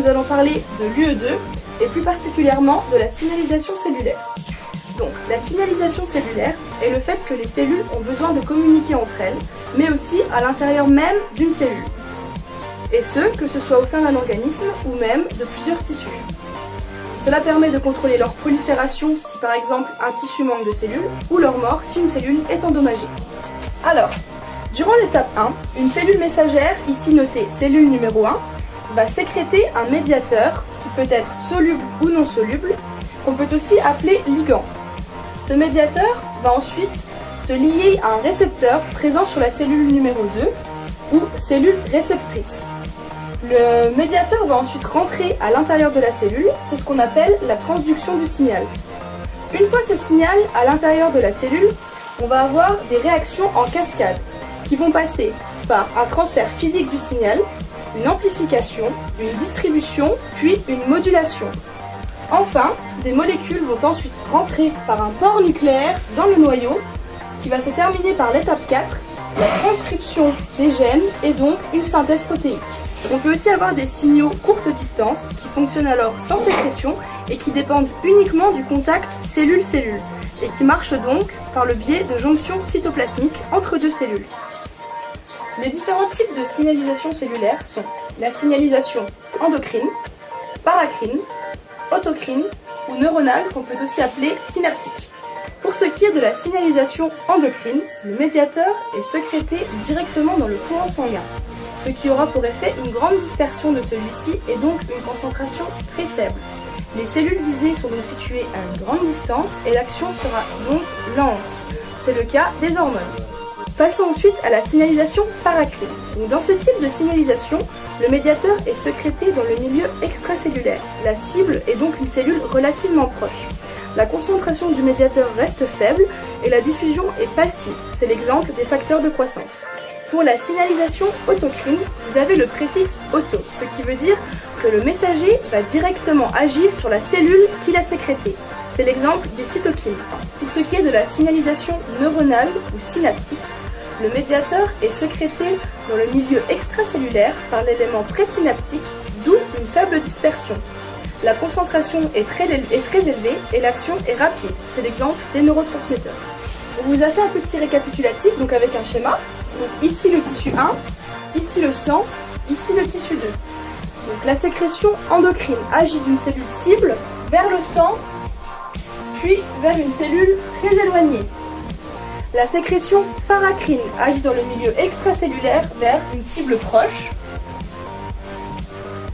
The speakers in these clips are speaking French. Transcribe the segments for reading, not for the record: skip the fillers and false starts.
nous allons parler de l'UE2 et plus particulièrement de la signalisation cellulaire. Donc, la signalisation cellulaire est le fait que les cellules ont besoin de communiquer entre elles, mais aussi à l'intérieur même d'une cellule. Et ce, que ce soit au sein d'un organisme ou même de plusieurs tissus. Cela permet de contrôler leur prolifération si par exemple un tissu manque de cellules, ou leur mort si une cellule est endommagée. Alors, durant l'étape 1, une cellule messagère, ici notée cellule numéro 1, va sécréter un médiateur qui peut être soluble ou non soluble, qu'on peut aussi appeler ligand. Ce médiateur va ensuite se lier à un récepteur présent sur la cellule numéro 2 ou cellule réceptrice. Le médiateur va ensuite rentrer à l'intérieur de la cellule, c'est ce qu'on appelle la transduction du signal. Une fois ce signal à l'intérieur de la cellule, on va avoir des réactions en cascade qui vont passer par un transfert physique du signal, une amplification, une distribution, puis une modulation. Enfin, des molécules vont ensuite rentrer par un port nucléaire dans le noyau qui va se terminer par l'étape 4, la transcription des gènes et donc une synthèse protéique. On peut aussi avoir des signaux courte distance qui fonctionnent alors sans sécrétion et qui dépendent uniquement du contact cellule-cellule et qui marchent donc par le biais de jonctions cytoplasmiques entre deux cellules. Les différents types de signalisation cellulaire sont la signalisation endocrine, paracrine, autocrine ou neuronale qu'on peut aussi appeler synaptique. Pour ce qui est de la signalisation endocrine, le médiateur est sécrété directement dans le courant sanguin, ce qui aura pour effet une grande dispersion de celui-ci et donc une concentration très faible. Les cellules visées sont donc situées à une grande distance et l'action sera donc lente. C'est le cas des hormones. Passons ensuite à la signalisation paracrine. Dans ce type de signalisation, le médiateur est sécrété dans le milieu extracellulaire. La cible est donc une cellule relativement proche. La concentration du médiateur reste faible et la diffusion est passive. C'est l'exemple des facteurs de croissance. Pour la signalisation autocrine, vous avez le préfixe auto, ce qui veut dire que le messager va directement agir sur la cellule qu'il a sécrétée. C'est l'exemple des cytokines. Pour ce qui est de la signalisation neuronale ou synaptique, le médiateur est sécrété dans le milieu extracellulaire par l'élément présynaptique, d'où une faible dispersion. La concentration est très élevée et l'action est rapide. C'est l'exemple des neurotransmetteurs. On vous a fait un petit récapitulatif donc avec un schéma. Donc ici le tissu 1, ici le sang, ici le tissu 2. Donc la sécrétion endocrine agit d'une cellule cible vers le sang, puis vers une cellule très éloignée. La sécrétion paracrine agit dans le milieu extracellulaire vers une cible proche.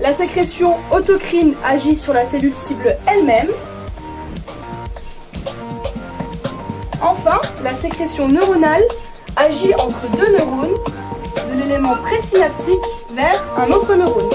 La sécrétion autocrine agit sur la cellule cible elle-même. Enfin, la sécrétion neuronale agit entre deux neurones, de l'élément présynaptique vers un autre neurone.